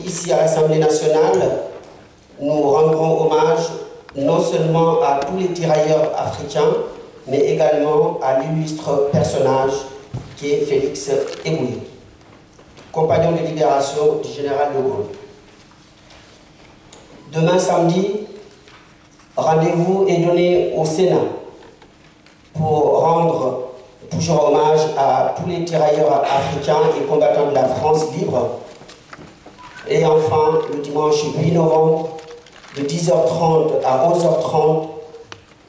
ici à l'Assemblée nationale, nous rendrons hommage non seulement à tous les tirailleurs africains, mais également à l'illustre personnage qui est Félix Éboué, compagnon de libération du général de Gaulle. Demain samedi, rendez-vous est donné au Sénat pour rendre toujours hommage à tous les tirailleurs africains et combattants de la France libre. Et enfin, le dimanche 8 novembre, de 10h30 à 11h30,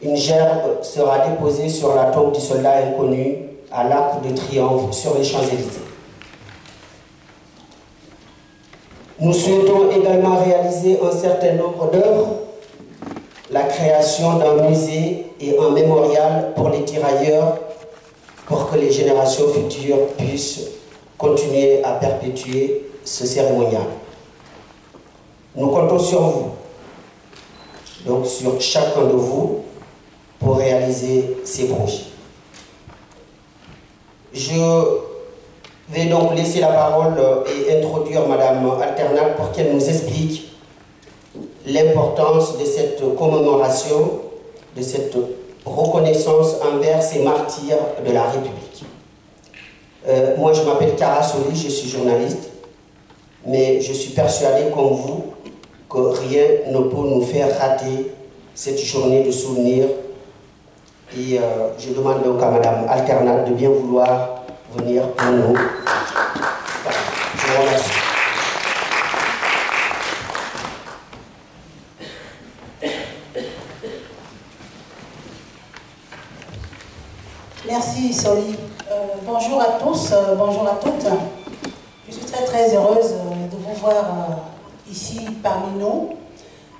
une gerbe sera déposée sur la tombe du soldat inconnu à l'Arc de Triomphe sur les Champs-Élysées. Nous souhaitons également réaliser un certain nombre d'œuvres, la création d'un musée et un mémorial pour les tirailleurs, pour que les générations futures puissent continuer à perpétuer ce cérémonial. Nous comptons sur vous, donc sur chacun de vous, pour réaliser ces projets. Je vais donc laisser la parole et introduire Madame Alternat pour qu'elle nous explique l'importance de cette commémoration, de cette reconnaissance envers ces martyrs de la République. Moi, je m'appelle Kara Soli, je suis journaliste, mais je suis persuadé comme vous que rien ne peut nous faire rater cette journée de souvenir. Et je demande donc à Madame Alternat de bien vouloir venir pour nous. Voilà. Je vous remercie. Merci Soli. Bonjour à tous, bonjour à toutes. Je suis très heureuse de vous voir ici parmi nous.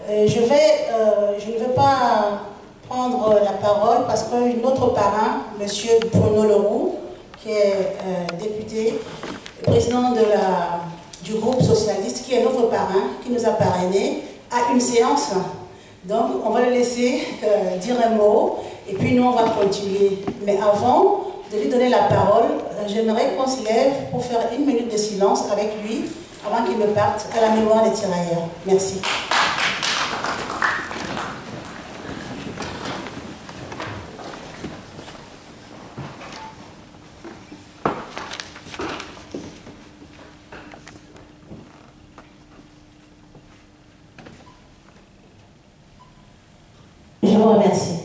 Je ne vais pas prendre la parole parce que notre parrain, M. Bruno Leroux, qui est député, président du groupe socialiste, qui est notre parrain, qui nous a parrainés, a une séance. Donc, on va le laisser dire un mot et puis nous, on va continuer. Mais avant de lui donner la parole, j'aimerais qu'on se lève pour faire 1 minute de silence avec lui avant qu'il ne parte à la mémoire des tirailleurs. Merci. Je vous remercie.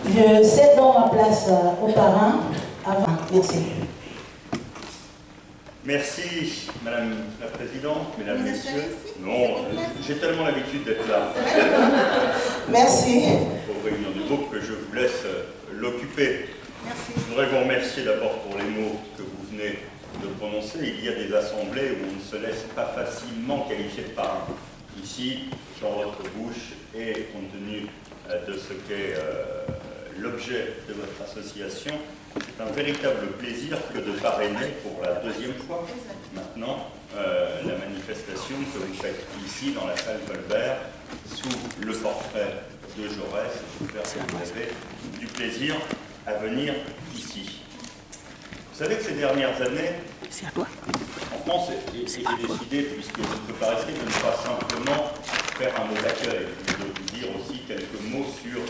Je cède donc ma place au parrain avant. Merci. Merci, Madame la Présidente, Mesdames, Messieurs. Non, j'ai tellement l'habitude d'être là. Merci. Pour réunion du groupe que je vous laisse l'occuper. Merci. Je voudrais vous remercier d'abord pour les mots que vous venez de prononcer. Il y a des assemblées où on ne se laisse pas facilement qualifier de parrain. Ici, dans votre bouche, et compte tenu de ce qu'est l'objet de votre association, c'est un véritable plaisir que de parrainer pour la 2e fois maintenant la manifestation que vous faites ici dans la salle Colbert sous le portrait de Jaurès. J'espère que vous avez du plaisir à venir ici. Vous savez que ces dernières années, en France, est décidé, puisque vous ne préparez de ne pas simplement faire un mot d'accueil, mais de vous dire aussi quelques mots sur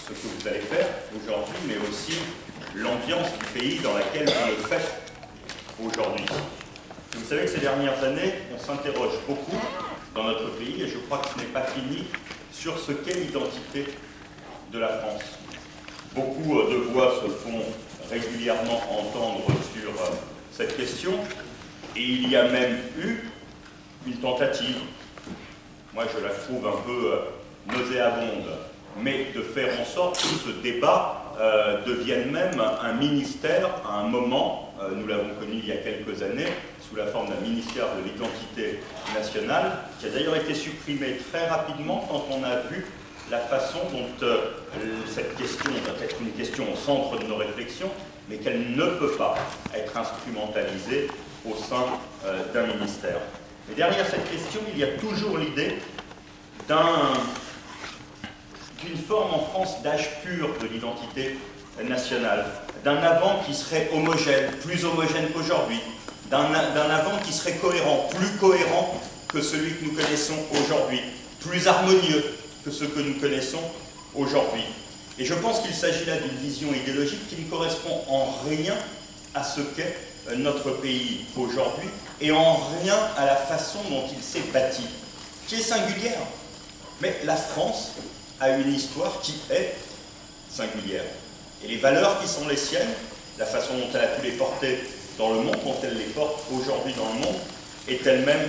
ce que vous allez faire aujourd'hui, mais aussi l'ambiance du pays dans laquelle vous le faites aujourd'hui. Vous savez que ces dernières années, on s'interroge beaucoup dans notre pays, et je crois que ce n'est pas fini, sur ce qu'est l'identité de la France. Beaucoup de voix se font régulièrement entendre sur cette question, et il y a même eu une tentative, moi je la trouve un peu nauséabonde, mais de faire en sorte que ce débat devienne même un ministère à un moment, nous l'avons connu il y a quelques années, sous la forme d'un ministère de l'identité nationale, qui a d'ailleurs été supprimé très rapidement quand on a vu la façon dont cette question doit être une question au centre de nos réflexions, mais qu'elle ne peut pas être instrumentalisée au sein d'un ministère. Et derrière cette question, il y a toujours l'idée d'une forme en France d'âge pur de l'identité nationale, d'un avant qui serait homogène, plus homogène qu'aujourd'hui, d'un avant qui serait cohérent, plus cohérent que celui que nous connaissons aujourd'hui, plus harmonieux que ce que nous connaissons aujourd'hui. Et je pense qu'il s'agit là d'une vision idéologique qui ne correspond en rien à ce qu'est notre pays aujourd'hui et en rien à la façon dont il s'est bâti, qui est singulière. Mais la France a une histoire qui est singulière. Et les valeurs qui sont les siennes, la façon dont elle a pu les porter dans le monde, dont elle les porte aujourd'hui dans le monde, est elle-même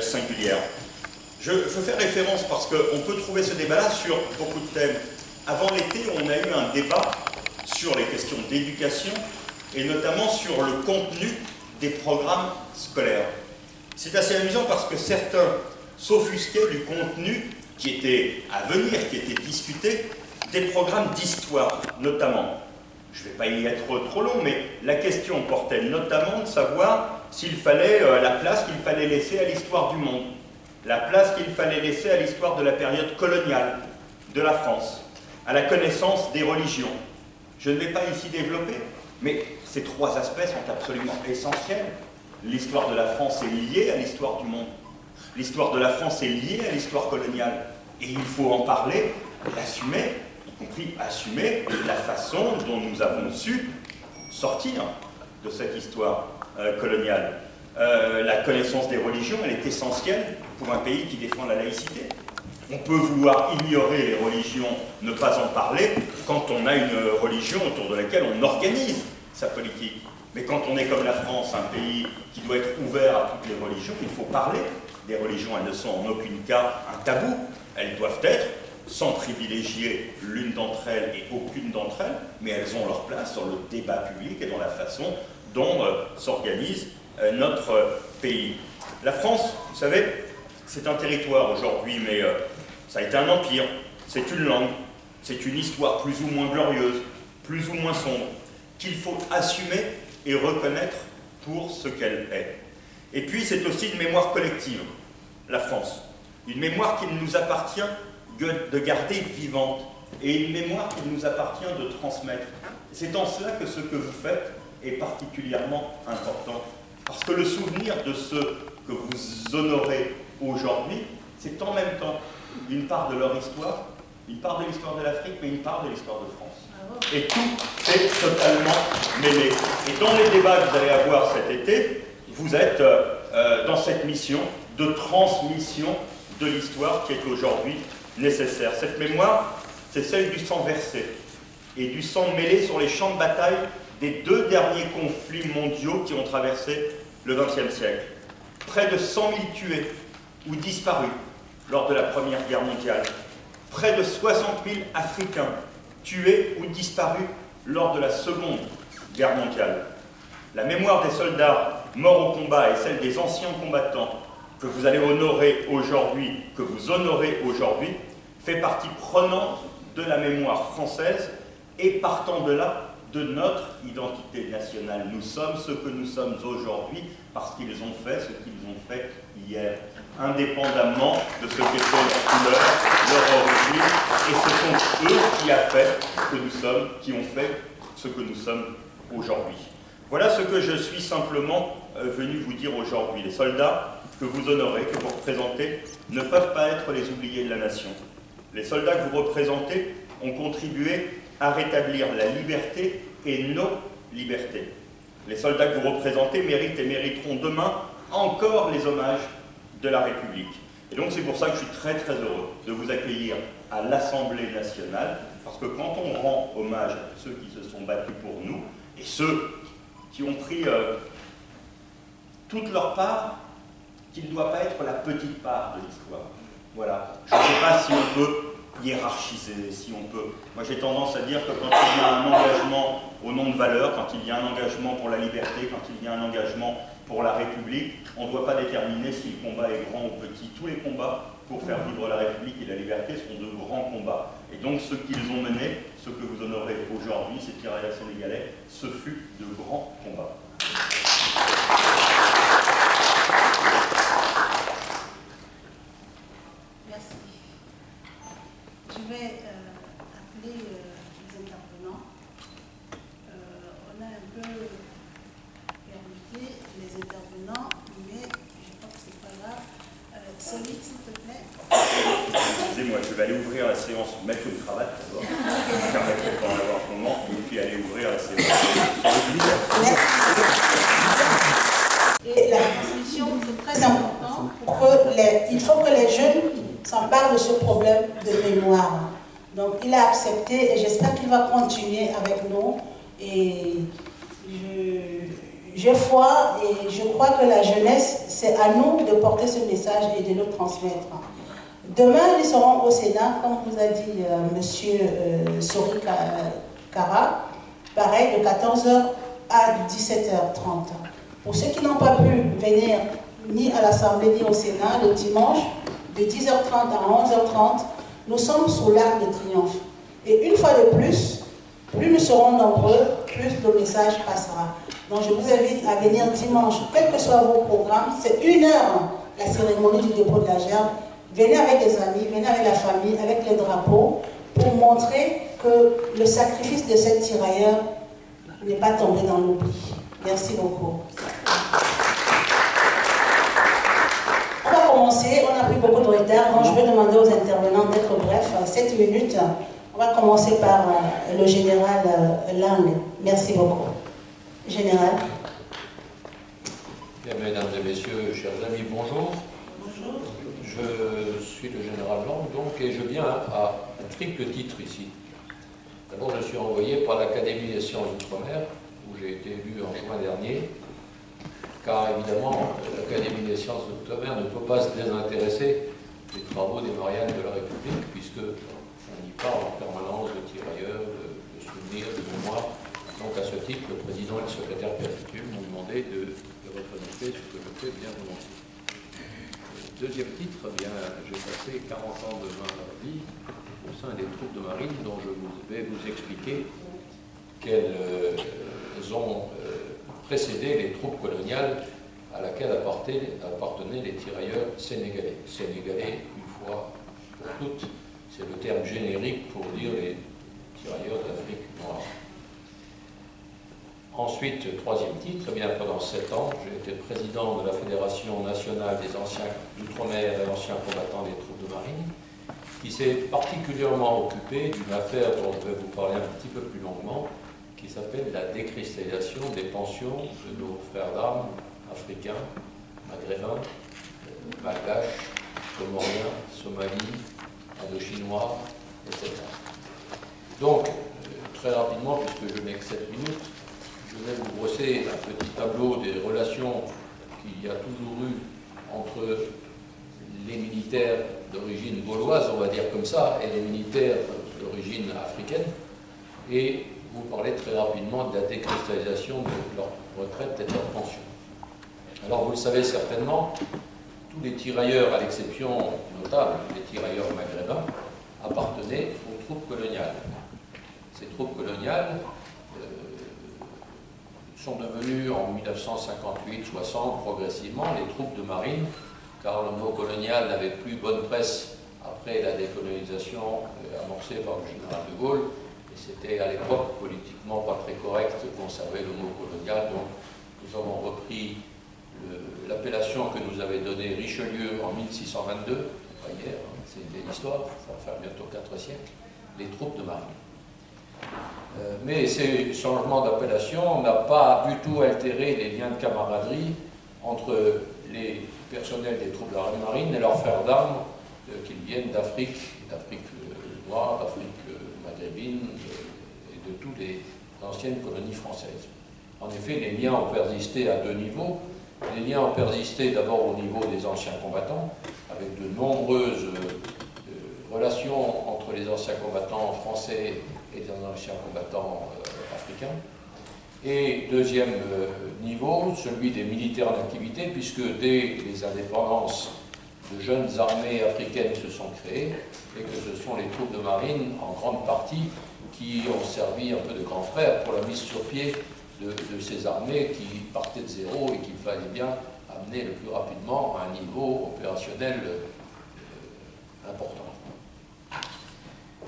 singulière. Je fais référence parce qu'on peut trouver ce débat-là sur beaucoup de thèmes. Avant l'été, on a eu un débat sur les questions d'éducation et notamment sur le contenu des programmes scolaires. C'est assez amusant parce que certains s'offusquaient du contenu qui était à venir, qui était discuté, des programmes d'histoire notamment. Je ne vais pas y être trop long, mais la question portait notamment de savoir s'il fallait la place qu'il fallait laisser à l'histoire du monde, la place qu'il fallait laisser à l'histoire de la période coloniale de la France, à la connaissance des religions. Je ne vais pas ici développer, mais ces trois aspects sont absolument essentiels. L'histoire de la France est liée à l'histoire du monde. L'histoire de la France est liée à l'histoire coloniale. Et il faut en parler, l'assumer, y compris assumer la façon dont nous avons su sortir de cette histoire coloniale. La connaissance des religions, elle est essentielle pour un pays qui défend la laïcité. On peut vouloir ignorer les religions, ne pas en parler, quand on a une religion autour de laquelle on organise sa politique. Mais quand on est comme la France, un pays qui doit être ouvert à toutes les religions, il faut parler des religions. Elles ne sont en aucun cas un tabou. Elles doivent être, sans privilégier l'une d'entre elles et aucune d'entre elles, mais elles ont leur place dans le débat public et dans la façon dont s'organise notre pays. La France, vous savez, c'est un territoire aujourd'hui, mais ça a été un empire, c'est une langue, c'est une histoire plus ou moins glorieuse, plus ou moins sombre, qu'il faut assumer et reconnaître pour ce qu'elle est. Et puis c'est aussi une mémoire collective, la France. Une mémoire qu'il nous appartient de garder vivante, et une mémoire qu'il nous appartient de transmettre. C'est en cela que ce que vous faites est particulièrement important. Parce que le souvenir de ce que vous honorez aujourd'hui, c'est en même temps une part de leur histoire, une part de l'histoire de l'Afrique, mais une part de l'histoire de France. Et tout est totalement mêlé. Et dans les débats que vous allez avoir cet été, vous êtes dans cette mission de transmission de l'histoire qui est aujourd'hui nécessaire. Cette mémoire, c'est celle du sang versé et du sang mêlé sur les champs de bataille des deux derniers conflits mondiaux qui ont traversé le XXe siècle. Près de 100 000 tués ou disparus lors de la Première Guerre mondiale. Près de 60 000 Africains tués ou disparus lors de la Seconde Guerre mondiale. La mémoire des soldats morts au combat et celle des anciens combattants que vous allez honorer aujourd'hui, que vous honorez aujourd'hui, fait partie prenante de la mémoire française et partant de là, de notre identité nationale. Nous sommes ce que nous sommes aujourd'hui parce qu'ils ont fait ce qu'ils ont fait hier, indépendamment de ce qu'était leur couleur, leur origine, et ce sont eux qui ont fait que nous sommes, qui ont fait ce que nous sommes aujourd'hui. Voilà ce que je suis simplement venu vous dire aujourd'hui. Les soldats que vous honorez, que vous représentez, ne peuvent pas être les oubliés de la nation. Les soldats que vous représentez ont contribué à rétablir la liberté et nos libertés. Les soldats que vous représentez méritent et mériteront demain encore les hommages de la République. Et donc c'est pour ça que je suis très très heureux de vous accueillir à l'Assemblée nationale, parce que quand on rend hommage à ceux qui se sont battus pour nous, et ceux qui ont pris toute leur part, qu'il ne doit pas être la petite part de l'histoire. Voilà. Je ne sais pas si on peut hiérarchiser, si on peut. Moi j'ai tendance à dire que quand il y a un engagement au nom de valeurs, quand il y a un engagement pour la liberté, quand il y a un engagement pour la République, on ne doit pas déterminer si le combat est grand ou petit. Tous les combats pour faire vivre la République et la liberté sont de grands combats. Et donc ce qu'ils ont mené, ce que vous honorez aujourd'hui, ces tirailleurs sénégalais, ce fut de grands combats. Merci. Je vais appeler les intervenants. On a un peu permuté les intervenants. Solide, s'il te plaît. Excusez-moi, je vais aller ouvrir la séance, mettre une cravate d'abord, permettre de en avoir un moment, et puis aller ouvrir la séance. Et la transmission, c'est très important. Il faut que les jeunes s'emparent de ce problème de mémoire. Donc, il a accepté et j'espère qu'il va continuer avec nous. Et j'ai foi et je crois que la jeunesse, c'est à nous de porter ce message et de le transmettre. Demain, ils seront au Sénat, comme vous a dit M. Sori Kara, pareil, de 14h à 17h30. Pour ceux qui n'ont pas pu venir ni à l'Assemblée ni au Sénat, le dimanche, de 10h30 à 11h30, nous sommes sous l'Arc de Triomphe. Et une fois de plus nous serons nombreux, plus le message passera. Donc je vous invite à venir dimanche, quels que soient vos programmes, c'est 1 heure la cérémonie du dépôt de la gerbe. Venez avec les amis, venez avec la famille, avec les drapeaux, pour montrer que le sacrifice de ces tirailleurs n'est pas tombé dans l'oubli. Merci beaucoup. On va commencer, on a pris beaucoup de retard, donc je vais demander aux intervenants d'être brefs, 7 minutes. On va commencer par le général Lang. Merci beaucoup. Général. Bien, mesdames et messieurs, chers amis, bonjour. Bonjour. Je suis le général Lang, donc, et je viens à un triple titre ici. D'abord, je suis envoyé par l'Académie des sciences d'outre-mer, où j'ai été élu en juin dernier, car évidemment, l'Académie des sciences d'outre-mer ne peut pas se désintéresser des travaux des Mariannes de la République, puisque on y parle en permanence de tirailleurs, de souvenirs, de mémoire. Donc à ce titre, le président et le secrétaire perpétuel m'ont demandé de représenter ce que je fais bien volontiers. Deuxième titre, bien, j'ai passé 40 ans de ma vie au sein des troupes de marine, dont je vais vous expliquer qu'elles ont précédé les troupes coloniales à laquelle appartenaient les tirailleurs sénégalais. Sénégalais, une fois pour toutes, c'est le terme générique pour dire les tirailleurs d'Afrique noire. Ensuite, troisième titre, bien pendant 7 ans, j'ai été président de la Fédération nationale des anciens d'outre-mer et anciens combattants des troupes de marine, qui s'est particulièrement occupé d'une affaire dont je vais vous parler un petit peu plus longuement, qui s'appelle la décristallisation des pensions de nos frères d'armes africains, maghrébins, malgaches, comoriens, somalis, indochinois, etc. Donc, très rapidement, puisque je n'ai que 7 minutes, je vais vous brosser un petit tableau des relations qu'il y a toujours eu entre les militaires d'origine gauloise, on va dire comme ça, et les militaires d'origine africaine, et vous parler très rapidement de la décristallisation de leur retraite et de leur pension. Alors vous le savez certainement, tous les tirailleurs, à l'exception notable des tirailleurs maghrébins, appartenaient aux troupes coloniales. Ces troupes coloniales sont devenues en 1958-60 progressivement les troupes de marine, car le mot colonial n'avait plus bonne presse après la décolonisation amorcée par le général de Gaulle, et c'était à l'époque politiquement pas très correct de conserver le mot colonial, donc nous avons repris l'appellation que nous avait donnée Richelieu en 1622, pas hier, c'est une vieille histoire, ça va faire bientôt 4 siècles, les troupes de marine. Mais ces changements d'appellation n'ont pas du tout altéré les liens de camaraderie entre les personnels des troupes de la marine et leurs frères d'armes qui viennent d'Afrique noire, d'Afrique maghrébine et de toutes les anciennes colonies françaises. En effet, les liens ont persisté à 2 niveaux. Les liens ont persisté d'abord au niveau des anciens combattants, avec de nombreuses relations entre les anciens combattants français et les anciens combattants africains. Et deuxième niveau, celui des militaires en activité, puisque dès les indépendances, de jeunes armées africaines se sont créées, et que ce sont les troupes de marine, en grande partie, qui ont servi un peu de grands frères pour la mise sur pied de ces armées qui partaient de zéro et qu'il fallait bien amener le plus rapidement à un niveau opérationnel important.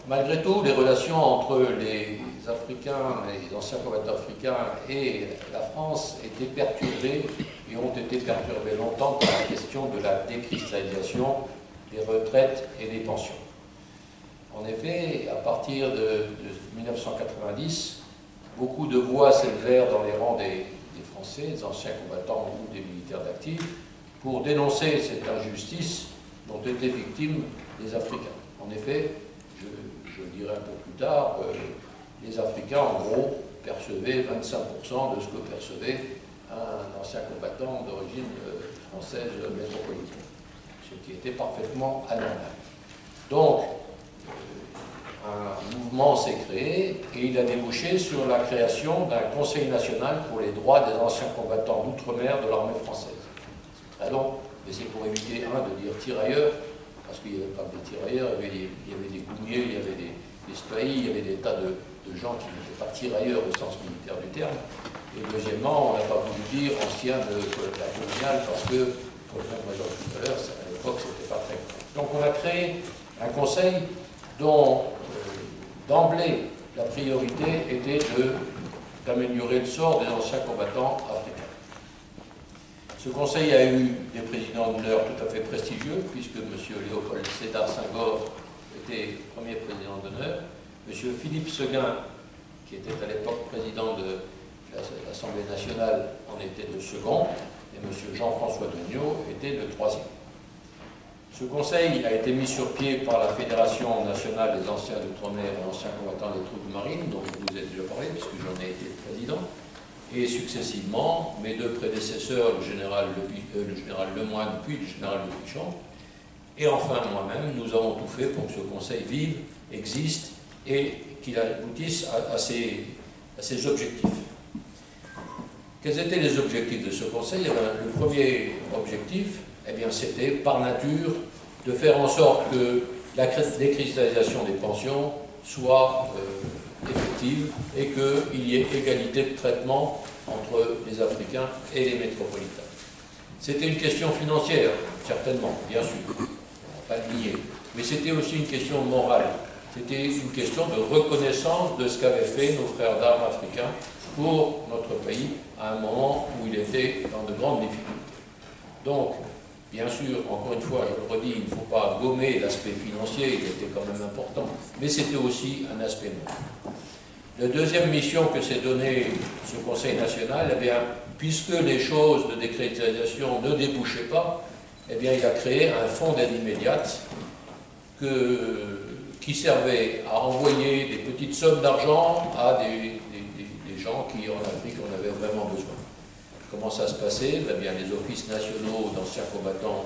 Malgré tout, les relations entre les les Africains, les anciens combattants africains et la France étaient perturbés et ont été perturbés longtemps par la question de la décristallisation des retraites et des pensions. En effet, à partir de 1990, beaucoup de voix s'élevèrent dans les rangs des Français, des anciens combattants ou des militaires d'actifs, pour dénoncer cette injustice dont étaient victimes les Africains. En effet, je le dirai un peu plus tard, les Africains, en gros, percevaient 25% de ce que percevait un ancien combattant d'origine française métropolitaine, ce qui était parfaitement anormal. Donc, un mouvement s'est créé et il a débouché sur la création d'un Conseil national pour les droits des anciens combattants d'outre-mer de l'armée française. C'est très long, mais c'est pour éviter, de dire tirailleurs, parce qu'il n'y avait pas que des tirailleurs, il y avait des goumiers, il y avait des spahis, il y avait des tas de gens qui n'étaient pas tirailleurs au sens militaire du terme. Et deuxièmement, on n'a pas voulu dire ancien de la coloniale, parce que, pour le même raison tout à l'heure, à l'époque, c'était pas très clair. Donc on a créé un conseil dont d'emblée la priorité était d'améliorer le sort des anciens combattants africains. Ce conseil a eu des présidents d'honneur tout à fait prestigieux, puisque M. Léopold Sédar Senghor était le premier président d'honneur, M. Philippe Séguin, qui était à l'époque président de l'Assemblée nationale, en était le second, et M. Jean-François Degnaud était le troisième. Ce conseil a été mis sur pied par la Fédération nationale des anciens d'outre-mer et anciens combattants des troupes marines, dont je vous ai déjà parlé, puisque j'en ai été président, et successivement, mes deux prédécesseurs, le général Lemoine, puis le général Le Pichon, et enfin moi-même, nous avons tout fait pour que ce conseil vive, existe, et qu'il aboutisse à ses objectifs. Quels étaient les objectifs de ce conseil? Le premier objectif, c'était par nature de faire en sorte que la décristallisation des pensions soit effective et qu'il y ait égalité de traitement entre les Africains et les métropolitains. C'était une question financière, certainement, bien sûr, on ne va pas le nier, mais c'était aussi une question morale. C'était une question de reconnaissance de ce qu'avaient fait nos frères d'armes africains pour notre pays à un moment où il était dans de grandes difficultés. Donc, bien sûr, encore une fois, je le redis, il ne faut pas gommer l'aspect financier, il était quand même important, mais c'était aussi un aspect moral. La deuxième mission que s'est donnée ce Conseil national, puisque les choses de décristallisation ne débouchaient pas, il a créé un fonds d'aide immédiate qui servait à envoyer des petites sommes d'argent à des gens qui, en Afrique, en avaient vraiment besoin. Comment ça se passait? Les offices nationaux d'anciens combattants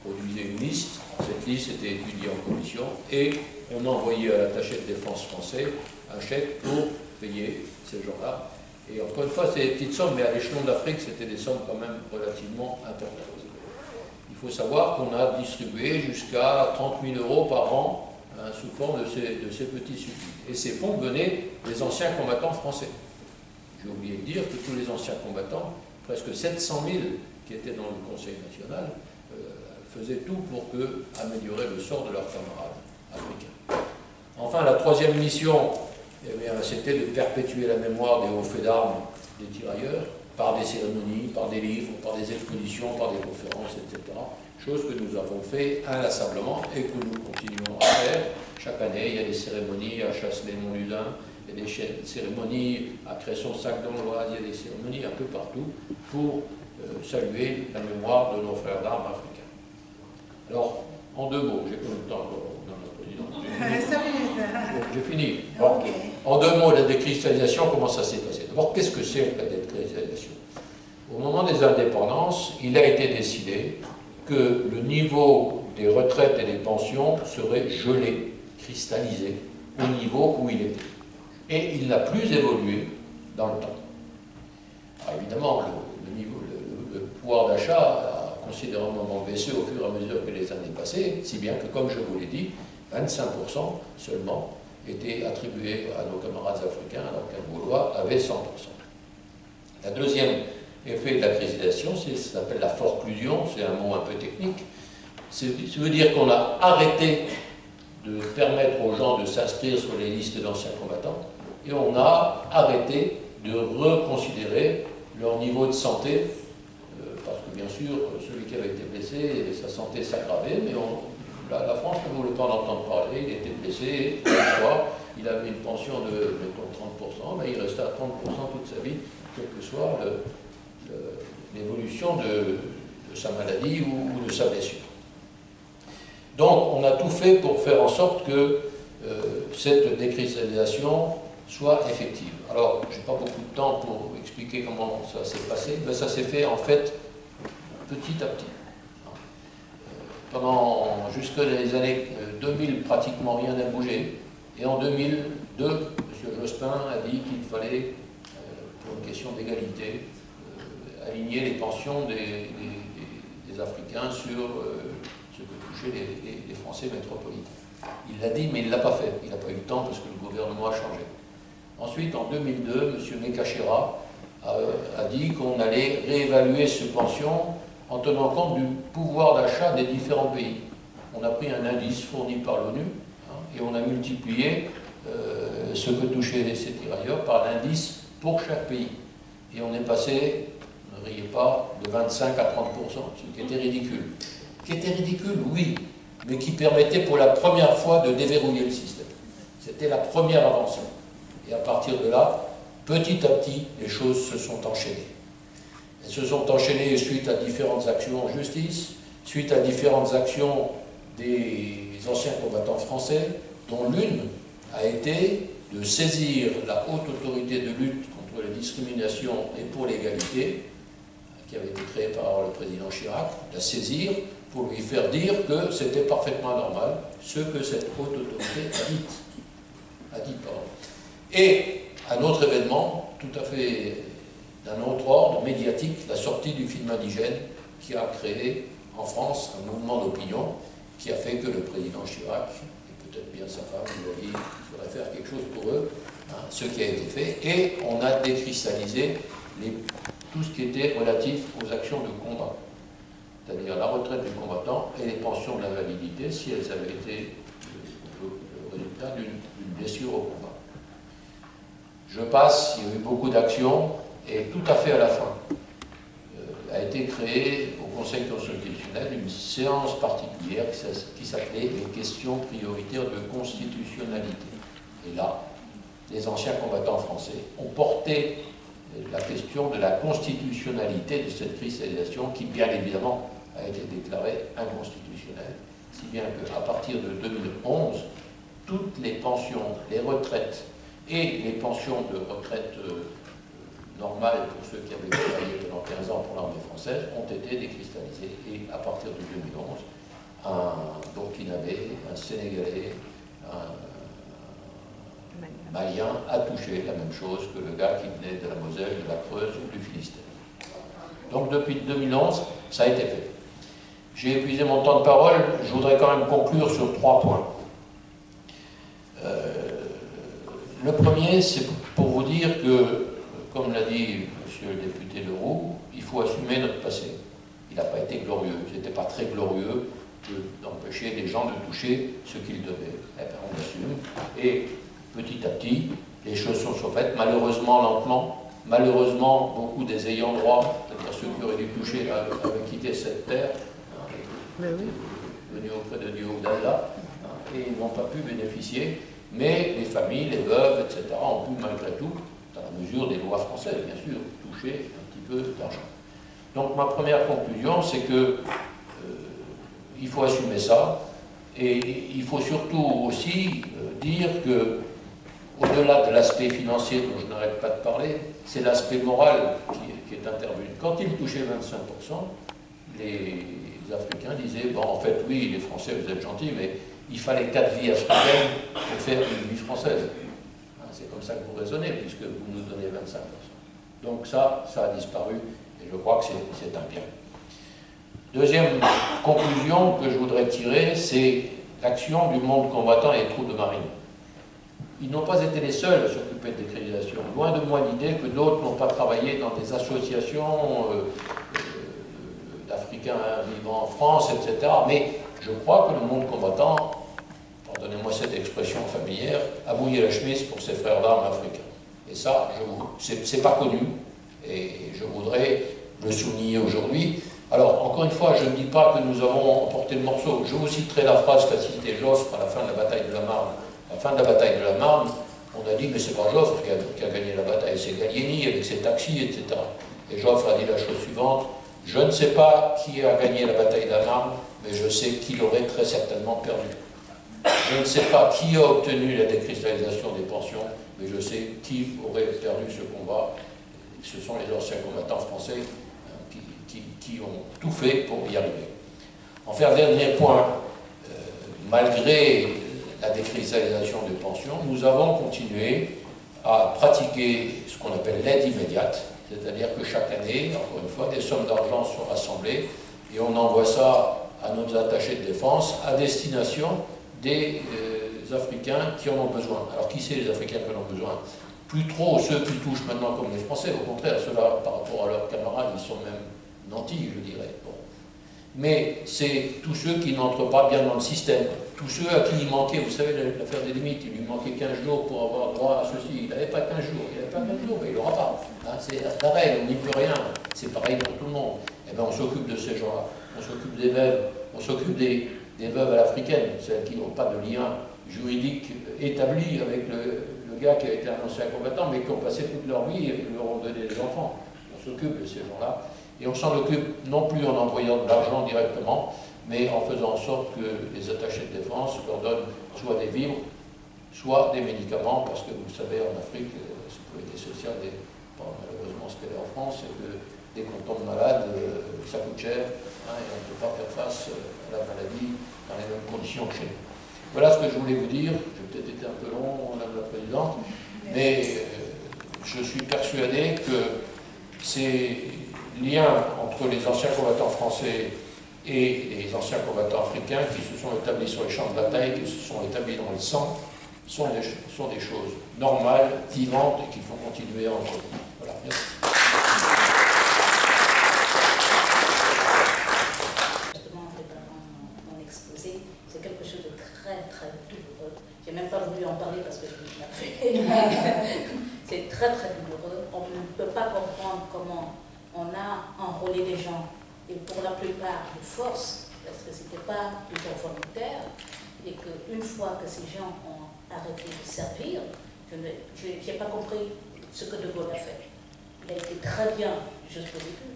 produisaient une liste. Cette liste était étudiée en commission et on envoyait à l'attaché de défense français un chèque pour payer ces gens-là. Et encore une fois, c'est des petites sommes, mais à l'échelon de l'Afrique, c'était des sommes quand même relativement importantes. Il faut savoir qu'on a distribué jusqu'à 30 000 € par an sous forme de ces petits subsides. Et ces fonds venaient des anciens combattants français. J'ai oublié de dire que tous les anciens combattants, presque 700 000 qui étaient dans le Conseil national, faisaient tout pour améliorer le sort de leurs camarades africains. Enfin, la troisième mission, c'était de perpétuer la mémoire des hauts faits d'armes des tirailleurs par des cérémonies, par des livres, par des expositions, par des conférences, etc. Chose que nous avons fait inlassablement et que nous continuons à faire. Chaque année, il y a des cérémonies à Chasselet-Montlusin, il y a des cérémonies à Cresson-Sac-d'Amboise, il y a des cérémonies un peu partout pour saluer la mémoire de nos frères d'armes africains. Alors, en deux mots, j'ai pas le temps dans la présidente. J'ai fini. Bon, okay. En deux mots, la décristallisation, comment ça s'est passé? D'abord, qu'est-ce que c'est la décristallisation? Au moment des indépendances, il a été décidé que le niveau des retraites et des pensions serait gelé, cristallisé, au niveau où il était. Et il n'a plus évolué dans le temps. Alors évidemment, le pouvoir d'achat a considérablement baissé au fur et à mesure que les années passaient, si bien que, comme je vous l'ai dit, 25% seulement étaient attribués à nos camarades africains, alors qu'un Gaulois avait 100%. La deuxième effet de la cristallisation, ça s'appelle la forclusion, c'est un mot un peu technique. Ça veut dire qu'on a arrêté de permettre aux gens de s'inscrire sur les listes d'anciens combattants et on a arrêté de reconsidérer leur niveau de santé, parce que bien sûr, celui qui avait été blessé, sa santé s'aggravait, mais la France ne voulait pas en entendre parler, il était blessé, un soir, il avait une pension de, mettons, 30%, mais il restait à 30% toute sa vie, quelle que soit l'évolution de sa maladie ou de sa blessure. Donc, on a tout fait pour faire en sorte que cette décristallisation soit effective. Alors, je n'ai pas beaucoup de temps pour expliquer comment ça s'est passé, mais ça s'est fait en fait petit à petit. Jusque les années 2000, pratiquement rien n'a bougé. Et en 2002, M. Jospin a dit qu'il fallait, pour une question d'égalité, aligner les pensions des Africains sur ce que touchaient les Français métropolitains. Il l'a dit, mais il ne l'a pas fait. Il n'a pas eu le temps parce que le gouvernement a changé. Ensuite, en 2002, M. Mekachera a dit qu'on allait réévaluer ces pensions en tenant compte du pouvoir d'achat des différents pays. On a pris un indice fourni par l'ONU et on a multiplié ce que touchaient ces tirailleurs par l'indice pour chaque pays. Et on est passé, ne riez pas, de 25 à 30%, ce qui était ridicule. Qui était ridicule, oui, mais qui permettait pour la première fois de déverrouiller le système. C'était la première avancée. Et à partir de là, petit à petit, les choses se sont enchaînées. Elles se sont enchaînées suite à différentes actions en justice, suite à différentes actions des anciens combattants français, dont l'une a été de saisir la haute autorité de lutte contre les discriminations et pour l'égalité, qui avait été créée par le président Chirac, la saisir pour lui faire dire que c'était parfaitement normal ce que cette haute autorité a dit. Et un autre événement, tout à fait d'un autre ordre, médiatique, la sortie du film Indigène, qui a créé en France un mouvement d'opinion qui a fait que le président Chirac, et peut-être bien sa femme, lui a dit qu'il faudrait faire quelque chose pour eux, ce qui a été fait, et on a décristallisé tout ce qui était relatif aux actions de combat, c'est-à-dire la retraite du combattant et les pensions de l'invalidité si elles avaient été le résultat d'une blessure au combat. Je passe, il y a eu beaucoup d'actions, et tout à fait à la fin, a été créée au Conseil constitutionnel une séance particulière qui s'appelait les questions prioritaires de constitutionnalité. Et là, les anciens combattants français ont porté la question de la constitutionnalité de cette cristallisation qui, bien évidemment, a été déclarée inconstitutionnelle, si bien qu'à partir de 2011, toutes les pensions, les retraites et les pensions de retraite normales pour ceux qui avaient travaillé pendant 15 ans pour l'armée française ont été décristallisées. Et à partir de 2011, un Burkinabé, un Sénégalais, un Malien a touché la même chose que le gars qui venait de la Moselle, de la Creuse ou du Finistère. Donc depuis 2011, ça a été fait. J'ai épuisé mon temps de parole, je voudrais quand même conclure sur 3 points. Le premier, c'est pour vous dire que, comme l'a dit monsieur le député Leroux, il faut assumer notre passé. Il n'a pas été glorieux, il n'était pas très glorieux d'empêcher les gens de toucher ce qu'ils devaient. Eh bien, on assume, et petit à petit, les choses sont faites, malheureusement lentement. Malheureusement, beaucoup des ayants droit, c'est-à-dire ceux qui auraient dû toucher, avaient quitté cette terre, venus auprès de Dieu ou d'Allah, et ils n'ont pas pu bénéficier. Mais les familles, les veuves, etc., ont pu malgré tout, dans la mesure des lois françaises, bien sûr, toucher un petit peu d'argent. Donc ma première conclusion, c'est que il faut assumer ça, et il faut surtout aussi dire que, au-delà de l'aspect financier dont je n'arrête pas de parler, c'est l'aspect moral qui est intervenu. Quand ils touchaient 25%, les Africains disaient, bon, en fait, oui, les Français, vous êtes gentils, mais il fallait 4 vies africaines pour faire une vie française. C'est comme ça que vous raisonnez, puisque vous nous donnez 25%. Donc ça a disparu, et je crois que c'est un bien. Deuxième conclusion que je voudrais tirer, c'est l'action du monde combattant et des troupes de marine. Ils n'ont pas été les seuls à s'occuper de décristallisation. Loin de moi l'idée que d'autres n'ont pas travaillé dans des associations d'Africains vivant en France, etc. Mais je crois que le monde combattant, pardonnez pardonnez-moi cette expression familière, a mouillé la chemise pour ses frères d'armes africains. Et ça, c'est pas connu, et je voudrais le souligner aujourd'hui. Alors, encore une fois, je ne dis pas que nous avons emporté le morceau. Je vous citerai la phrase qu'a citée Joffre à la fin de la bataille de la Marne. À la fin de la bataille de la Marne, on a dit, mais c'est pas Joffre qui a gagné la bataille, c'est Gallieni avec ses taxis, etc. Et Joffre a dit la chose suivante: je ne sais pas qui a gagné la bataille de la Marne, mais je sais qui l'aurait très certainement perdu. Je ne sais pas qui a obtenu la décristallisation des pensions, mais je sais qui aurait perdu ce combat. Ce sont les anciens combattants français qui ont tout fait pour y arriver. Enfin, dernier point, malgré la décristallisation des pensions, nous avons continué à pratiquer ce qu'on appelle l'aide immédiate, c'est-à-dire que chaque année, encore une fois, des sommes d'argent sont rassemblées et on envoie ça à nos attachés de défense à destination des Africains qui en ont besoin. Alors qui c'est les Africains qui en ont besoin? Plus trop ceux qui touchent maintenant comme les Français, au contraire, ceux-là, par rapport à leurs camarades, ils sont même nantis, je dirais. Bon. Mais c'est tous ceux qui n'entrent pas bien dans le système, tous ceux à qui il manquait, vous savez, l'affaire des limites, il lui manquait 15 jours pour avoir droit à ceci, il n'avait pas 15 jours, il n'avait pas 15 jours, mais il n'aura pas. Hein, c'est la règle, on n'y peut rien, c'est pareil pour tout le monde. Eh bien, on s'occupe de ces gens-là, on s'occupe des veuves, on s'occupe des veuves à l'africaine, celles qui n'ont pas de lien juridique établi avec le gars qui a été un ancien combattant, mais qui ont passé toute leur vie et qui leur ont donné des enfants. On s'occupe de ces gens-là. Et on s'en occupe non plus en envoyant de l'argent directement, mais en faisant en sorte que les attachés de défense leur donnent soit des vivres, soit des médicaments, parce que vous savez, en Afrique, la sécurité sociale n'est pas malheureusement ce qu'elle est en France, et que dès qu'on tombe malade, ça coûte cher, hein, et on ne peut pas faire face à la maladie dans les mêmes conditions que chez nous. Voilà ce que je voulais vous dire. J'ai peut-être été un peu long, Madame la Présidente, mais je suis persuadé que ces liens entre les anciens combattants français et les anciens combattants africains qui se sont établis sur les champs de bataille, qui se sont établis dans le sang, sont des choses normales, vivantes et qu'il faut continuer à entretenir. Voilà, merci. C'est quelque chose de très très douloureux. J'ai même pas voulu en parler parce que je l'ai fait. C'est très très douloureux. On ne peut pas comprendre comment on a enrôlé des gens, et pour la plupart de force, parce que c'était pas plutôt volontaire, et qu'une fois que ces gens ont arrêté de servir, je n'ai pas compris ce que De Gaulle a fait. Il a été très bien jusqu'au début.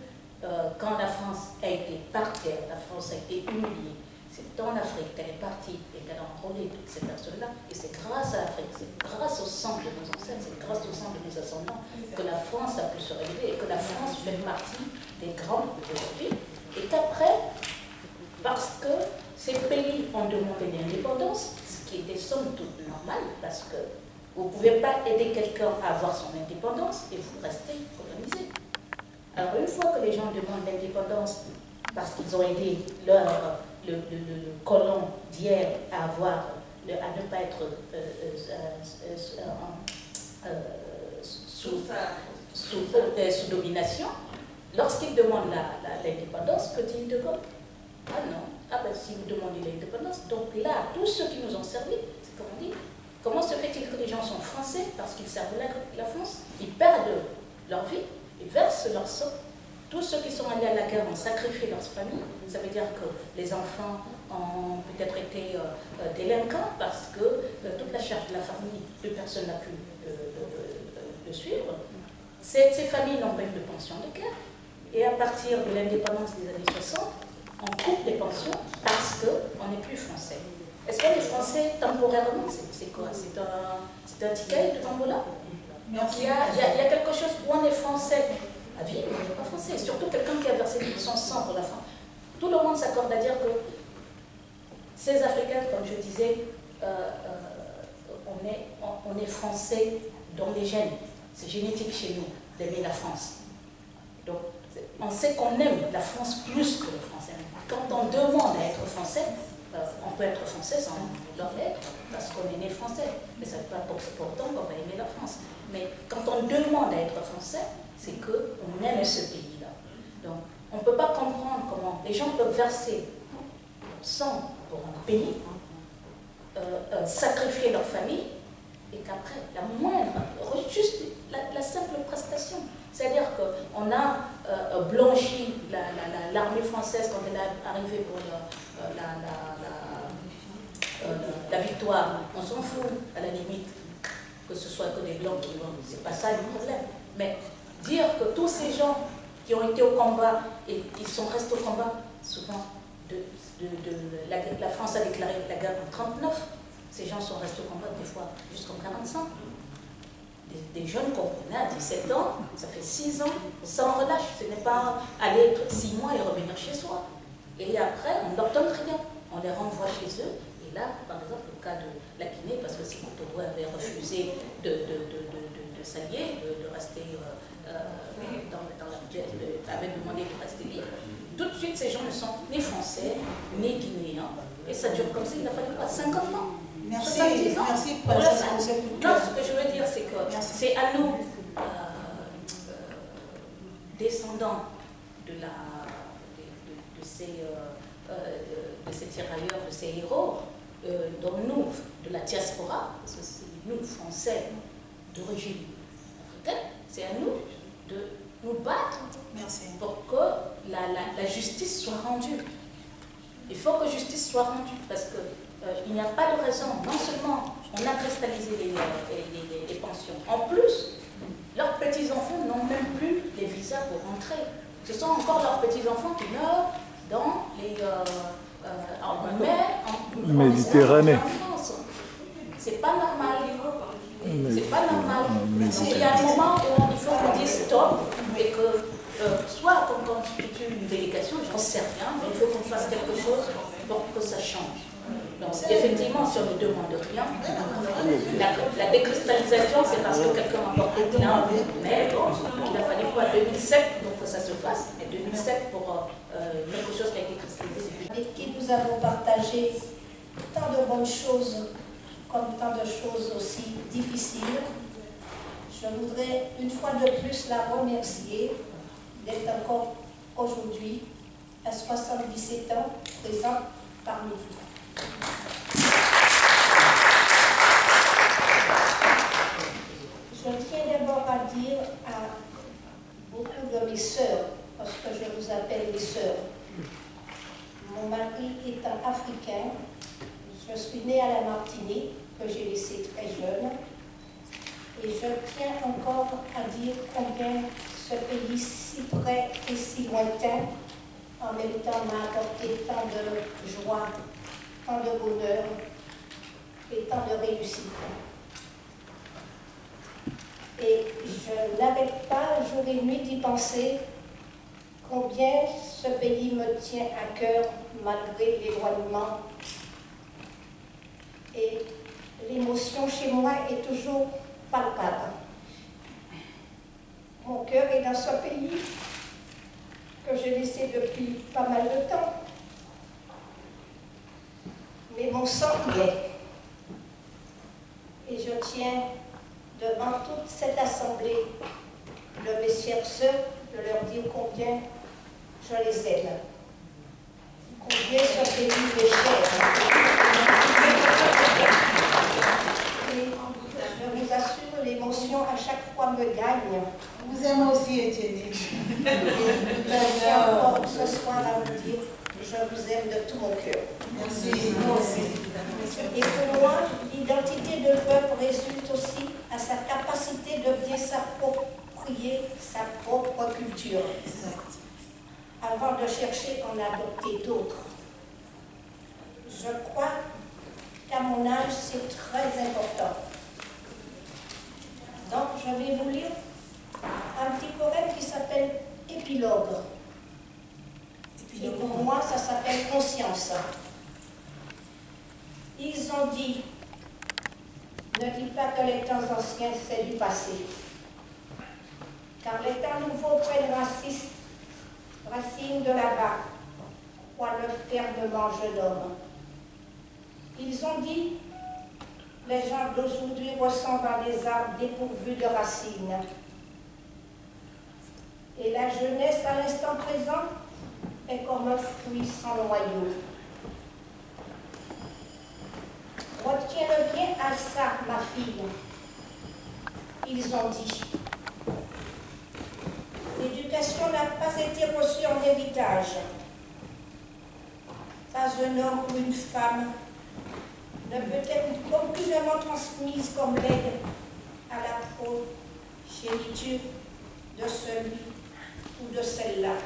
Quand la France a été par terre, la France a été humiliée. C'est en Afrique qu'elle est partie et qu'elle a enrôlé toutes ces personnes-là. Et c'est grâce à l'Afrique, c'est grâce au sang de nos ancêtres, c'est grâce au sang de nos ascendants que la France a pu se révéler et que la France fait partie des grands d'aujourd'hui. Et qu'après, parce que ces pays ont demandé l'indépendance, ce qui était somme toute normal, parce que vous ne pouvez pas aider quelqu'un à avoir son indépendance et vous restez colonisé. Alors une fois que les gens demandent l'indépendance parce qu'ils ont aidé le colon d'hier à ne pas être sous domination, lorsqu'ils demandent l'indépendance, que dit De Gaulle? Ah non, ah ben si vous demandez l'indépendance, donc là, tous ceux qui nous ont servi, c'est comme on dit, comment se fait-il que les gens sont français parce qu'ils servent la France? Ils perdent leur vie, ils versent leur sang. Tous ceux qui sont allés à la guerre ont sacrifié leur famille. Ça veut dire que les enfants ont peut-être été délinquants parce que toute la charge de la famille, plus personne n'a pu le suivre. Ces familles n'ont pas eu de pension de guerre. Et à partir de l'indépendance des années 60, on coupe les pensions parce qu'on n'est plus français. Est-ce qu'on est français temporairement? C'est quoi? C'est un ticket de tombola? Donc il y a quelque chose où on est français à vie, on n'est pas français. Surtout quelqu'un qui a versé son sang pour la France. Tout le monde s'accorde à dire que ces Africains, comme je disais, on est français dans les gènes. C'est génétique chez nous d'aimer la France. Donc, on sait qu'on aime la France plus que le français. Quand on demande à être français, on peut être français sans l'être, parce qu'on est né français. Mais ça ne veut pas pourtant qu'on va aimer la France. Mais quand on demande à être français, c'est qu'on aime ce pays-là. Donc, on ne peut pas comprendre comment les gens peuvent verser leur sang pour un pays sacrifier leur famille et qu'après, la moindre, juste la simple prestation. C'est-à-dire qu'on a blanchi l'armée française quand elle est arrivée pour la victoire. On s'en fout, à la limite, que ce soit que des blancs qui vont. C'est pas ça le problème. Mais dire que tous ces gens qui ont été au combat et qui sont restés au combat, souvent, la France a déclaré la guerre en 1939. Ces gens sont restés au combat des fois jusqu'en 1945. Des jeunes qu'on connaît à 17 ans, ça fait 6 ans, sans relâche. Ce n'est pas aller 6 mois et revenir chez soi. Et après, on ne leur donne rien. On les renvoie chez eux. Et là, par exemple, le cas de la Guinée, parce que Sékou Touré avait refusé de s'allier, de rester avait demandé de rester libre. Tout de suite, ces gens ne sont ni français, ni guinéens. Et ça dure comme ça, il a fallu pas 50 ans. Merci, 70 ans. merci pour pour la ça. fin. Non, ce que je veux dire, c'est que c'est à nous, descendants de ces tirailleurs, de ces héros, dont nous, de la diaspora, parce que c'est nous, Français, d'origine africaine, c'est à nous de nous battre pour que la justice soit rendue. Il faut que justice soit rendue, parce qu'il n'y a pas de raison. Non seulement on a cristallisé les pensions, en plus, leurs petits-enfants n'ont même plus les visas pour rentrer. Ce sont encore leurs petits-enfants qui meurent dans en mer, en Méditerranée. En France. C'est pas normal. C'est pas normal. Donc, il y a un moment où il faut qu'on dise stop et que soit qu'on constitue une délégation, j'en sais rien, mais il faut qu'on fasse quelque chose pour que ça change. Donc effectivement, si on ne demande rien, la décristallisation, c'est parce que quelqu'un a porté plainte, mais bon, il a fallu quoi, 2007 pour que ça se fasse, et 2007 pour quelque chose qui a été cristallisé. Avec qui nous avons partagé tant de bonnes choses, comme tant de choses aussi difficiles. Je voudrais une fois de plus la remercier d'être encore aujourd'hui, à 77 ans, présente parmi vous. Je tiens d'abord à dire à beaucoup de mes sœurs, parce que je vous appelle mes sœurs. Mon mari étant africain, je suis née à la Martinique, que j'ai laissée très jeune, et je tiens encore à dire combien ce pays si près et si lointain, en même temps m'a apporté tant de joie, tant de bonheur et tant de réussite. Et je n'arrête pas jour et nuit d'y penser combien ce pays me tient à cœur malgré l'éloignement. Et l'émotion chez moi est toujours palpable. Mon cœur est dans ce pays que j'ai laissé depuis pas mal de temps. Mais mon sang y est. Et je tiens devant toute cette assemblée de mes chères sœurs de leur dire combien je les aime. Combien ce pays est cher. Et je vous assure, l'émotion à chaque fois me gagne. Vous aimez aussi, Étienne. Je tiens encore ce soir à vous dire que je vous aime de tout mon cœur. Merci. Et pour moi, l'identité de peuple résulte aussi à sa capacité de bien s'approprier sa propre culture, avant de chercher à en adopter d'autres. Je crois qu'à mon âge, c'est très important. Donc, je vais vous lire un petit poème qui s'appelle Épilogue. Et pour moi, ça s'appelle Conscience. Ils ont dit, ne dis pas que les temps anciens, c'est du passé. Car les temps nouveaux prennent racine de là-bas, croient le fermement jeune homme. Ils ont dit, les gens d'aujourd'hui ressemblent à des arbres dépourvus de racines. Et la jeunesse à l'instant présent est comme un fruit sans noyau. ma fille. Ils ont dit, l'éducation n'a pas été reçue en héritage. Pas un homme ou une femme ne peut être aucunement transmise comme legs à la progéniture de celui ou de celle-là.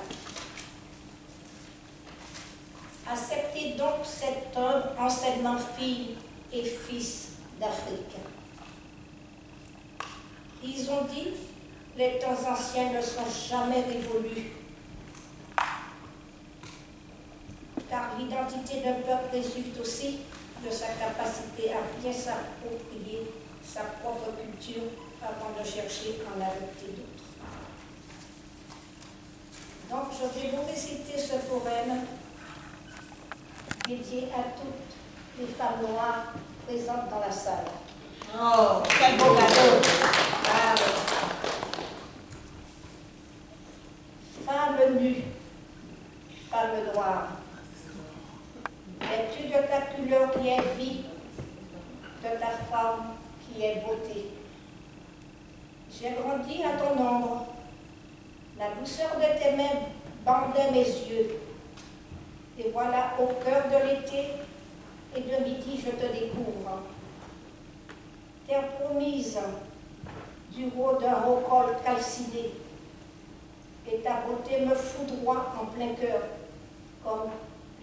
Acceptez donc cet enseignement fille et fils d'Afrique. Ils ont dit, les temps anciens ne sont jamais révolus, car l'identité d'un peuple résulte aussi de sa capacité à bien s'approprier sa propre culture avant de chercher à en adopter d'autres. Donc je vais vous réciter ce poème dédié à toutes les femmes noires présentes dans la salle. Oh, quel beau cadeau! Femme nue, femme noire, es-tu de ta couleur qui est vie, de ta forme qui est beauté? J'ai grandi à ton ombre, la douceur de tes mains bandait mes yeux. Et voilà, au cœur de l'été et de midi, je te découvre. Terre promise, du haut d'un haut col calciné, et ta beauté me foudroie en plein cœur, comme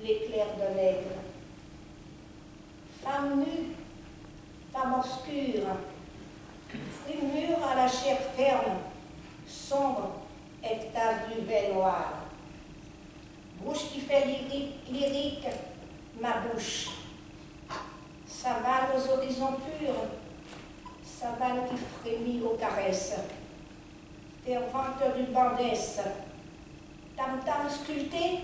l'éclair d'un aigle. Femme nue, femme obscure, fruit mûr à la chair ferme, sombre extase du vin noir. Bouche qui fait lyrique, ma bouche. Savane aux horizons purs, savane qui frémit aux caresses. Fervente du bandès, tam-tam sculpté,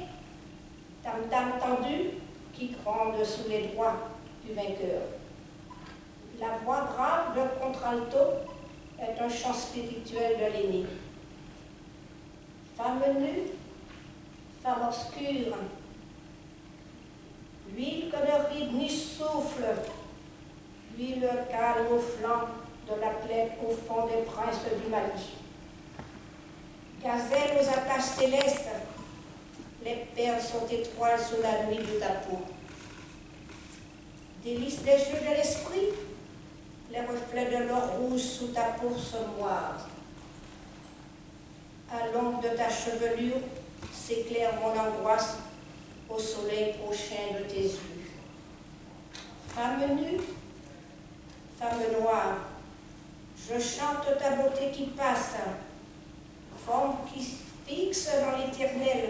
tam-tam tendu, qui gronde sous les doigts du vainqueur. La voix grave de contralto est un chant spirituel de l'aîné. Femme nue, femme obscure, l'huile que ne ride ni souffle, l'huile calme au flanc de la plaine au fond des princes du Mali. Gazelle aux attaches célestes, les perles sont étoiles sous la nuit de ta peau. Délices des yeux de l'esprit, les reflets de l'or rouge sous ta peau sont noirs. À l'ombre de ta chevelure s'éclaire mon angoisse au soleil prochain de tes yeux. Femme nue, femme noire, je chante ta beauté qui passe, forme qui fixe dans l'éternel,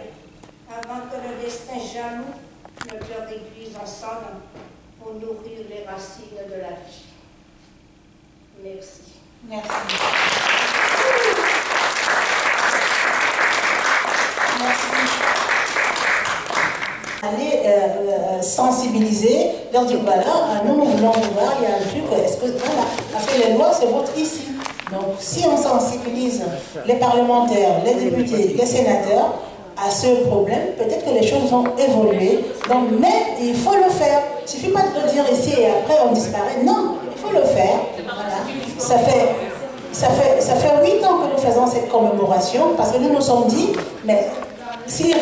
avant que le destin jaloux ne te réduise ensemble pour nourrir les racines de la vie. Merci. Merci. Merci. Aller sensibiliser, leur dire voilà, nous voulons voir, il y a un truc, est-ce que voilà, parce que les lois se votent ici. Donc si on sensibilise les parlementaires, les députés, les sénateurs à ce problème, peut-être que les choses vont évoluer. Donc, mais il faut le faire. Il ne suffit pas de le dire ici et après on disparaît. Non, il faut le faire. Voilà. Ça fait 8 ans que nous faisons cette commémoration parce que nous nous sommes dit, mais si eux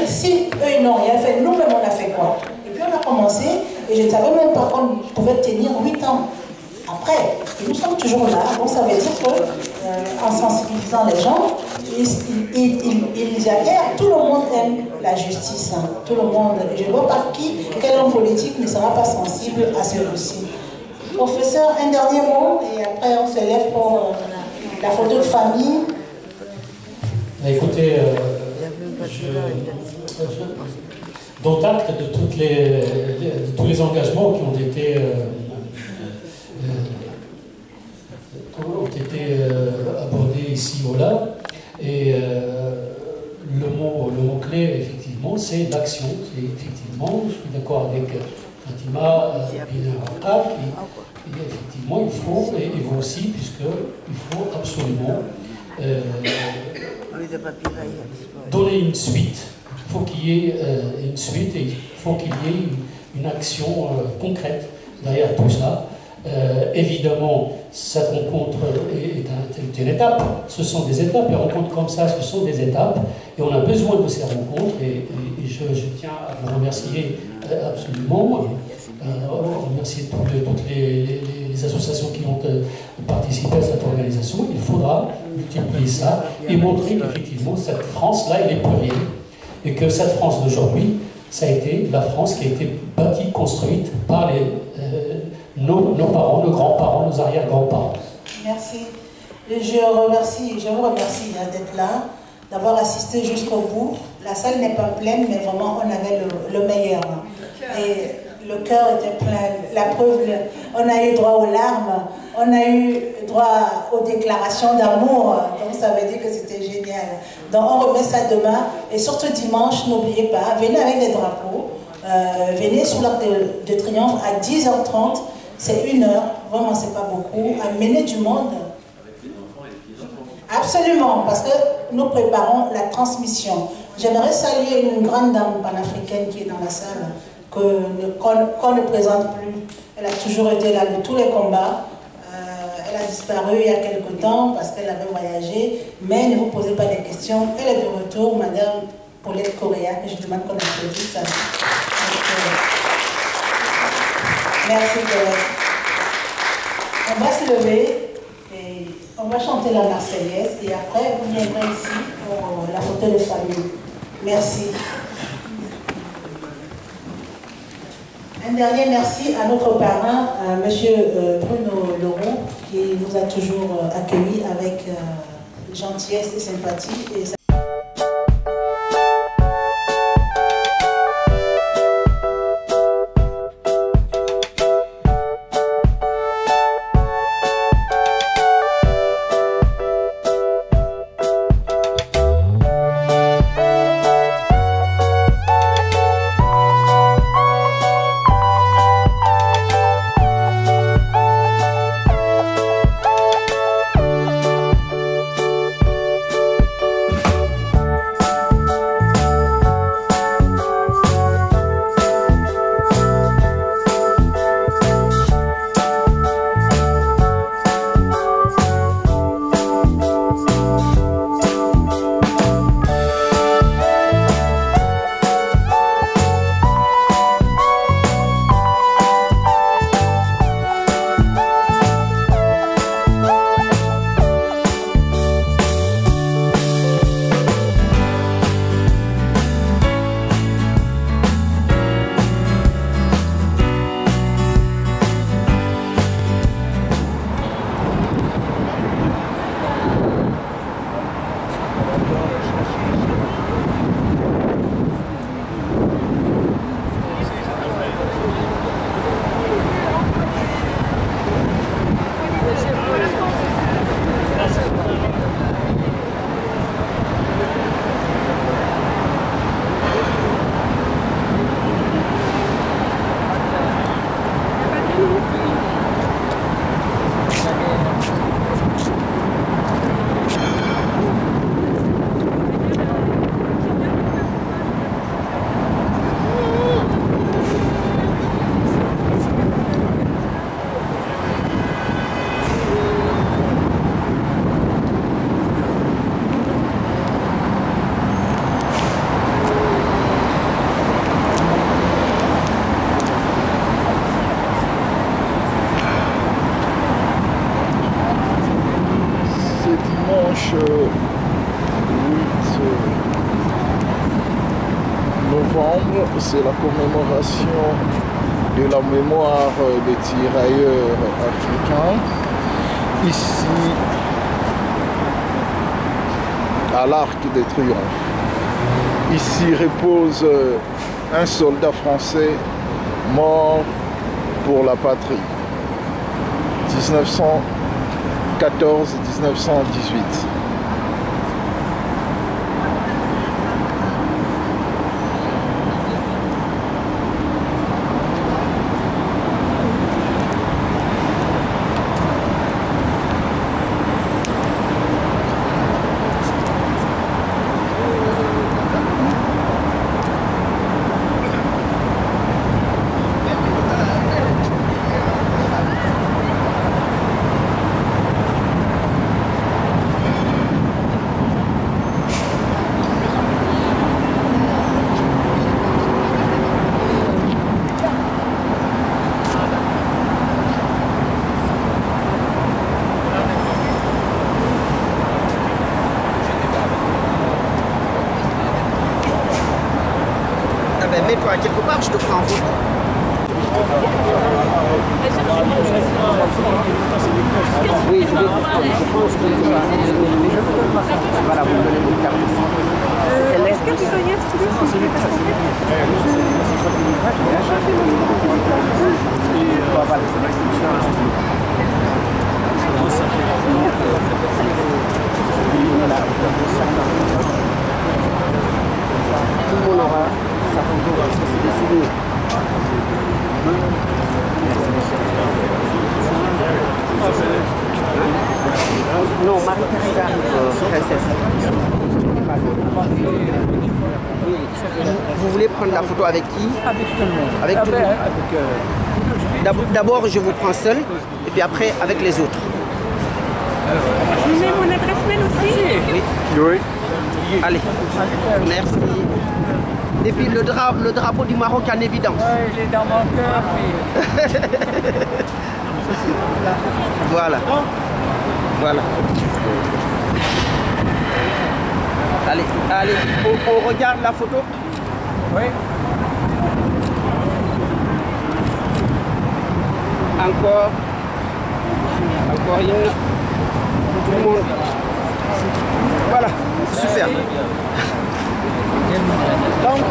ils n'ont rien fait, nous-mêmes on a fait quoi? Et puis on a commencé et je ne savais même pas qu'on pouvait tenir 8 ans. Après, nous sommes toujours là, donc ça veut dire qu'en sensibilisant les gens, ils adhèrent. Tout le monde aime la justice, hein. Tout le monde. Je ne vois pas quel homme politique ne sera pas sensible à ce dossier. Professeur, un dernier mot et après on se lève pour la photo de famille. Écoutez, dont acte de tous les engagements qui ont été abordés ici ou là. Et le mot clé, effectivement, c'est l'action. C'est effectivement, je suis d'accord avec Fatima Binaraka, effectivement, il faut, et vous aussi, puisqu'il faut absolument donner une suite. Il faut qu'il y ait une suite et il faut qu'il y ait une action concrète derrière tout ça. Évidemment, cette rencontre est une étape. Ce sont des étapes. Les rencontres comme ça, ce sont des étapes. Et on a besoin de ces rencontres. Et je tiens à vous remercier absolument. Remercier toutes les associations qui ont participé à cette organisation. Il faudra multiplier ça et montrer qu'effectivement, cette France-là, elle est plurielle. Et que cette France d'aujourd'hui, ça a été la France qui a été bâtie, construite par nos parents, nos grands-parents, nos arrière-grands-parents. Merci. Et je vous remercie d'être là, d'avoir assisté jusqu'au bout. La salle n'est pas pleine, mais vraiment, on avait le meilleur. Et le cœur était plein. La preuve, on a eu droit aux larmes, on a eu droit aux déclarations d'amour. Donc, ça veut dire que c'était génial. Donc, on remet ça demain. Et surtout dimanche, n'oubliez pas, venez avec des drapeaux. Venez sous l'Arc de Triomphe à 10h30. C'est 1 heure. Vraiment, c'est pas beaucoup. Amener du monde. Avec les enfants et les petits-enfants. Absolument, parce que nous préparons la transmission. J'aimerais saluer une grande dame panafricaine qui est dans la salle, qu'on ne présente plus. Elle a toujours été là de tous les combats. Elle a disparu il y a quelque temps parce qu'elle avait voyagé. Mais ne vous posez pas des questions. Elle est de retour, Madame Paulette Correa, et je demande qu'on applaudisse. Merci Paulette. On va se lever et on va chanter la Marseillaise et après vous viendrez ici pour la photo de famille. Merci. Un dernier merci à notre parrain, M. Bruno Leroux, qui nous a toujours accueillis avec gentillesse et sympathie. C'est la commémoration de la mémoire des tirailleurs africains, ici à l'Arc de Triomphe. Ici repose un soldat français mort pour la patrie, 1914-1918. part, je te prends en photo. Oui, je pense que voilà, vous me donnez votre carte. Est-ce que vous auriez tout le monde aura sa photo, parce que c'est des souvenirs. Non, Marie-Thérèse, princesse. Vous voulez prendre la photo avec qui? Avec tout le monde. Avec tout le monde. D'abord, je vous prends seul, et puis après, avec les autres. Je vous mets mon adresse mail aussi? Oui. Oui. Allez, merci. Et puis le drapeau du Maroc en évidence. Oui, il est dans mon cœur. Voilà. Voilà. Allez, allez, on regarde la photo. Oui. Encore une. Tout le monde. Voilà, super. Donc,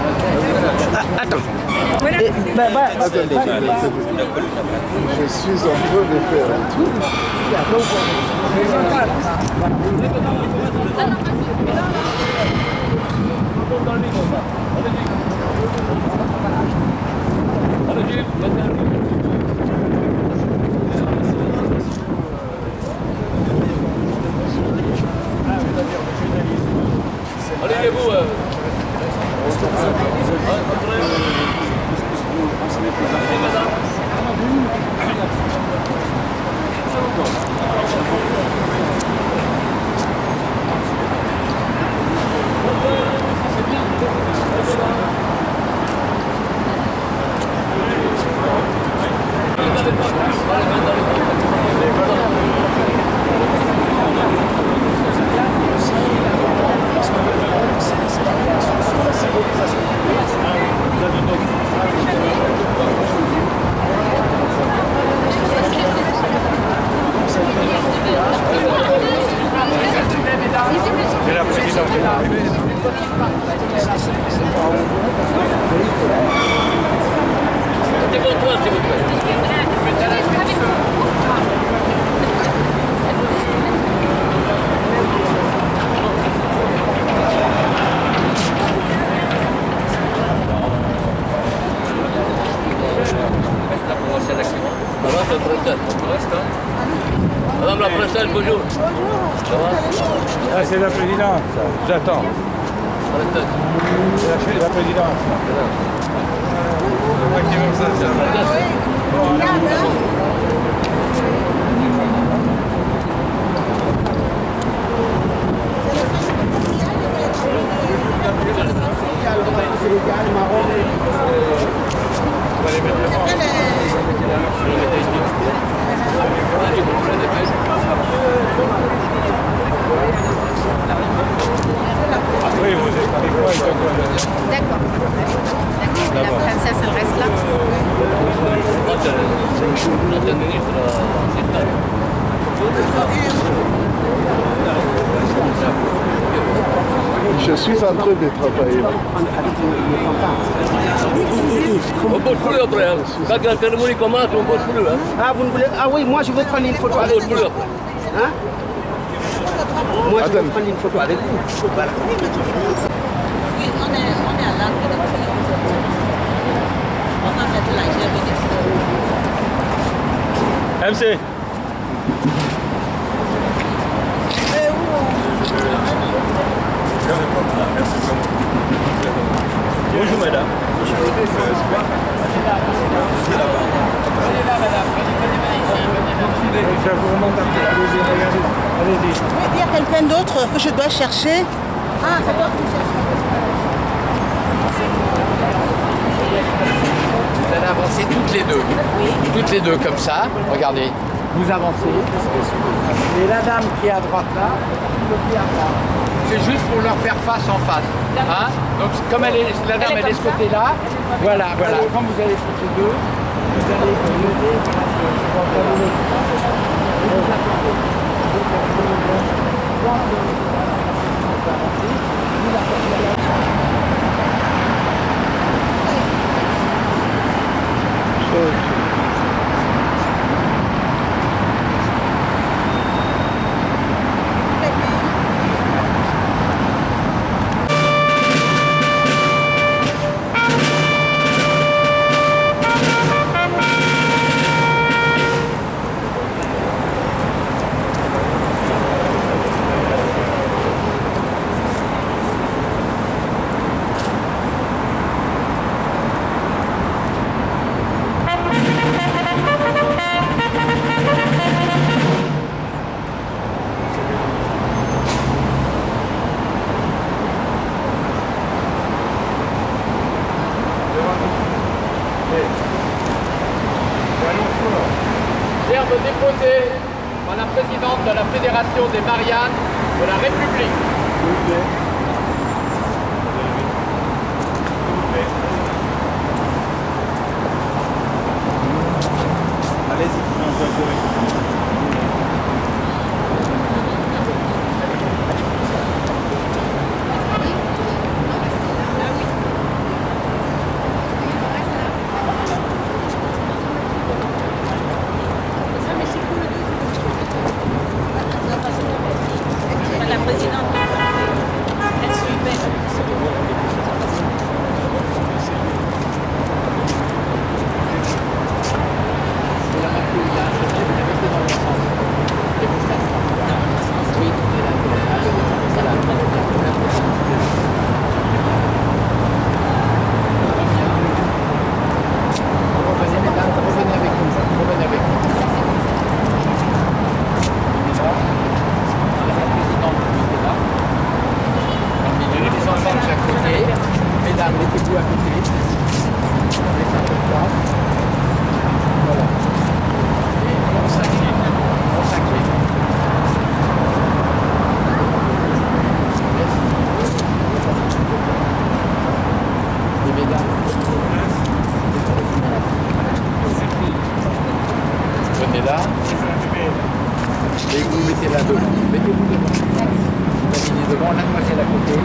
attends. Attendez, je suis en train de faire un tour. Allez-vous Madame la princesse, bonjour. Ça va? Ah, c'est la présidente, j'attends. C'est la présidente. Sénégal, Maroc. Oui, vous êtes avec moi et D'accord. La princesse, elle reste là. Je suis en train de travailler. On bosse plus après. Hein. Quand la cérémonie commence, on bosse plus. Hein. Ah, vous ne voulez... Ah oui, moi je veux prendre une photo avec vous. Hein? Moi je veux prendre une photo avec vous. Voilà. Oui, on est à l'arc de on va mettre la MC. Bonjour madame. Je vous remonte un peu. Allez-y. Il y a quelqu'un d'autre que je dois chercher. Ah, c'est toi que tu cherches. Vous allez avancer toutes les deux. Oui. Toutes les deux comme ça. Regardez. Vous avancez. Et la dame qui est à droite là, le pied à droite. c'est juste pour leur faire face en face. Hein? Donc comme la dame elle est de ce côté-là, voilà, voilà. Quand vous allez toutes les deux, vous allez lever, Verbe déposé par la présidente de la Fédération des Mariannes de la République. La présidente, elle suivait. Mettez-vous à côté. Laissez un peu de place. Voilà. Et on s'incline. On s'incline. Les mesdames. Venez là. Et vous mettez là devant. Mettez-vous devant. Vous alignez devant, la demoiselle à côté.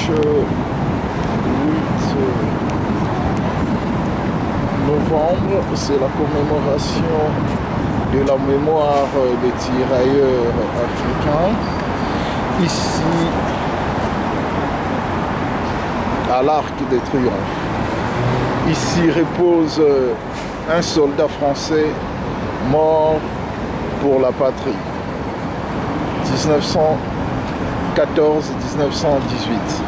dimanche 8 novembre, c'est la commémoration de la mémoire des tirailleurs africains. Ici, à l'Arc de Triomphe. Ici repose un soldat français mort pour la patrie. 1914-1918.